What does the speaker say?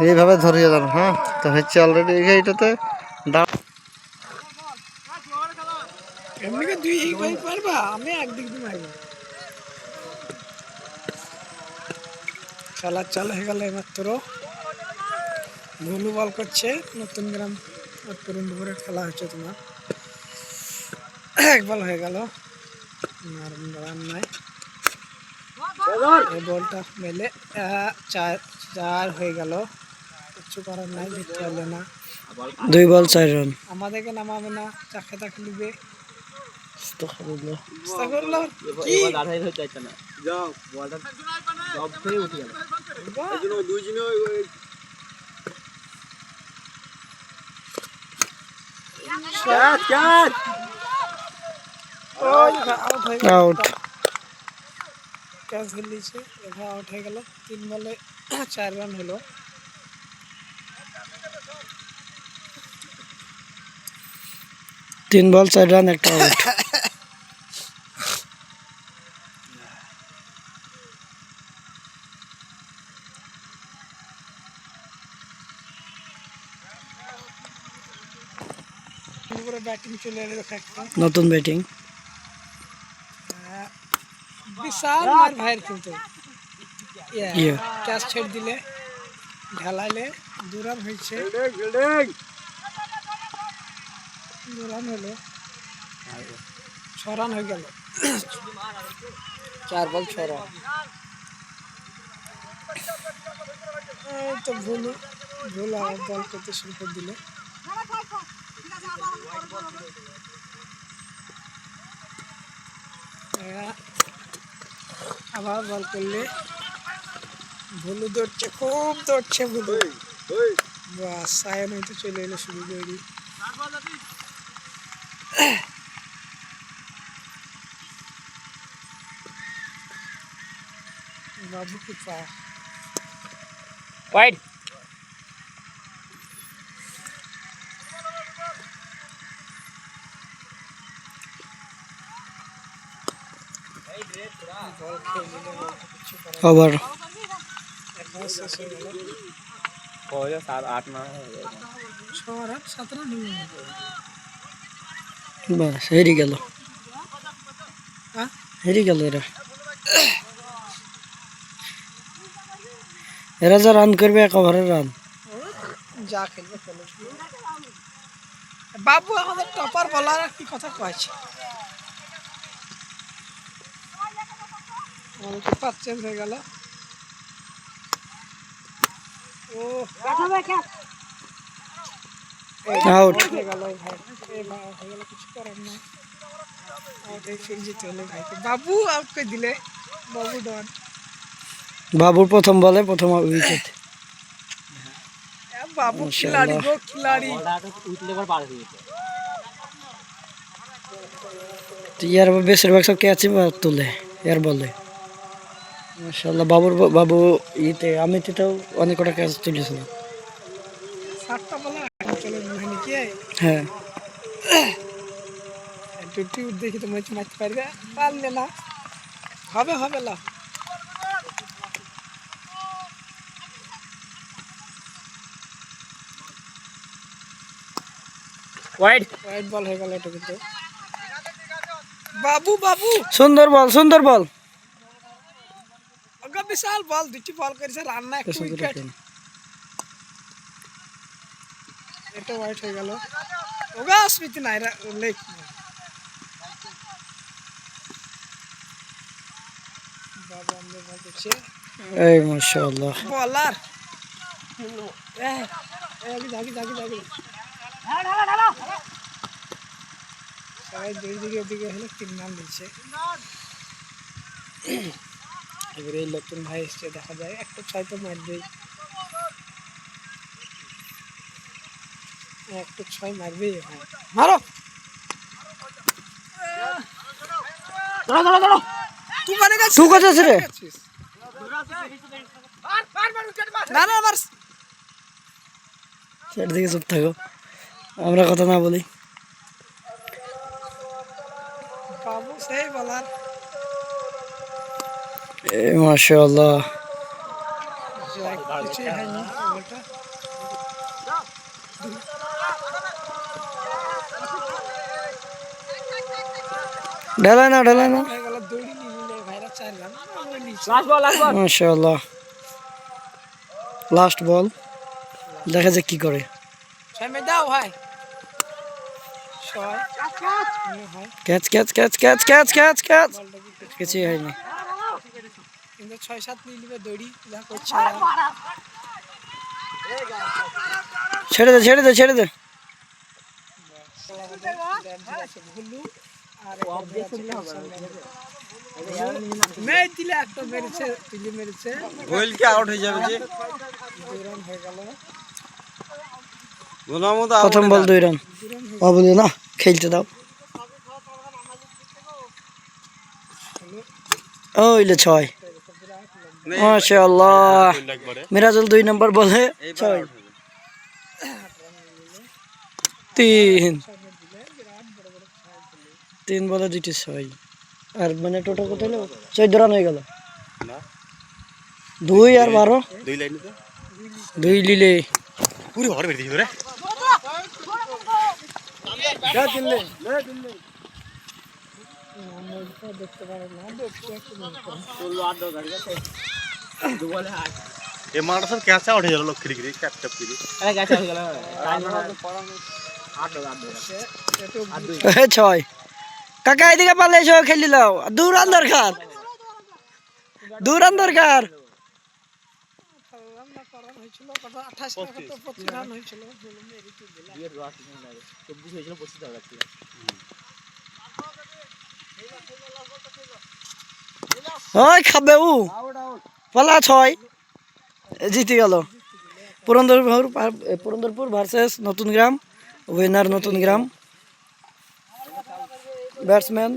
এইভাবে ধরিয়ে যান। হ্যাঁ, তো হচ্ছে অলরেডি এইটাতে এমনিকে দুই গোল পারবা, আমি একদিক দিয়ে মারব। খেলা চালু হয়ে গেল মাত্র। ভুলু বল করছে, নতুন গ্রাম পুরন্দপুরে খেলা হচ্ছে তোমার। এক বল হয়ে গেল, রান নাই। এই বলটা মেলে চার চার হয়ে গেল, কিছু করার নাই, দেখতে হলো না। 2 বল 4 রান। আমাদেরকে নামাবে না, চাকে চাকে দিবে। আউট। ক্যাচ ধরে নিয়েছে, এবার আউট হয়ে গেল। 3 বলে 4 রান হলো। 3 বল 4 রান, একটা আউট। ব্যাটিং চলে এলো, নতুন ব্যাটিং। বিশাল মার ভাইয়ের কিন্তু ক্যাচ ছেড়ে দিলে, ঢালাইলে 2 রান হয়েছে। 2 রান হলো, 6 রান হয়ে গেল। 4 বল 6 রান। তো ভুলু আবার বল করতে শুরু করে দিলে। আবার বল করলে, ভুলু দৌড়ছে, খুব দৌড়ছে ভুলু। বাস, সায়ন হয়তো চলে এলো শুরু করে। বাবু কি পা ওয়াইড। ওভার। শেষ হয়ে গেল। 7 8 না 6 রান 7 রান হয়ে গেল। বাস, হেরে গেল। হ্যাঁ, হেরে গেল এরা। এরা যা রান করবে, 1 ওভারের রান। যা খেলবে খেলো। বাবু আমাদের টপার বলার কি কথা কয়েছে। কিপার চেঞ্জ হয়ে গেল। ও আউট। হয়ে গেল ভাই, হয়ে গেল, কিছু করার নাই। আউট হয়ে ফিরে যেতে হলো ভাইকে। বাবু আউট করে দিলে, বাবু ডন। বাবুর প্রথম বলে প্রথম উইকেট। বাবু খিলাড়ি গো, খিলাড়ি। ইয়ার বেশিরভাগ সব ক্যাচই তোলে এর বলে। মাশাআল্লাহ, বাবু আমিতেও অনেক কটা ক্যাচ তুলেছিল। 7টা বলা চলে মনে হয় নাকি। হ্যাঁ, দুটি দেখি তো ম্যাচ মারতে পারবে, পারলে না। হবে হবে না। ওয়াইড। ওয়াইড বল হয়ে গেল এটা কিন্তু। বাবু সুন্দর বল, সুন্দর বল। ওগা বিশাল বল, দুটি বল করেছে, রান না, একটা উইকেট। এটা ওয়াইড হয়ে গেল। ওগা স্মৃতি নাই লেগ। বাবু আমাদের বল করছে। এই মাশাআল্লাহ। বলার সবাই দুই দিকে ওদিকে হলে 3 রান দিচ্ছে। এবারে এই নতুন ভাই এসছে, দেখা যায় একটা 6 তো মারবেই, একটা 6 মারবেই ভাই। মারো তুই মানে গেছিস, তুই কোথায় রে? না না মার। সেটা দিকে চুপ থাকো, আমরা কথা না বলি। বাবু সেই বলার। এই মাশাআল্লাহ। জয় কিছুই হয়নি ওটা ঢেলায় না হয়ে গেল দৌড়ি নিয়ে নিলে ভাইরা 4 রান আমরা নিচে লাস্ট বল মাশাআল্লাহ লাস্ট বল দেখা যাক কি করে সামনে দাও ভাই ছয় হয় catch catch catch catch catch catch catch বলটা কি কিছুই হয়নি কিন্তু 6-7 নিয়ে নিবে দৌড়ি যা করছে ছেড়ে দে ভুলু আর মেয়ে দিলে একটা মেরেছে তিলে মেরেছে গোয়েল কি আউট হয়ে যাবে যে 2 রান হয়ে গেল গোলাম তো প্রথম বল 2 রান বাবুলে না খেলতে দাও ওইলে 6 মাশাআল্লাহ মিরাজুল 2 নম্বর বলে 6 3 বলে 2টি 6 আর মানে টোটাল কত হলো 14 রান হয়ে গেল না 2 আর 12 দুই লাইন তো 2 লিলে পুরো ঘর বের দিছি রে দেখতে পারে না দেখতে একটু এ মারটা সব ক্যাচ আউট হয়ে গেল লক্ষ্মী গিরি ক্যাচ টপ গিরি আরে গেছে হয়ে গেল এ 6 কাকা এদিকে পারলে এসো খেলি লাও 2 রান দরকার 2 রান দরকার রান্না করা হয়েছিল কত 28 টাকা তো 25 রান হয়েছিল বলে মেরে দিল বিয়ের রাত দিন লাগে 24 হয়েছিল 25 টাকা ছিল ওই খাবে ও পালা 6 জিতে গেল পুরন্দরপুর ভার্সেস নতুন গ্রাম উইনার নতুন গ্রাম ব্যাটসম্যান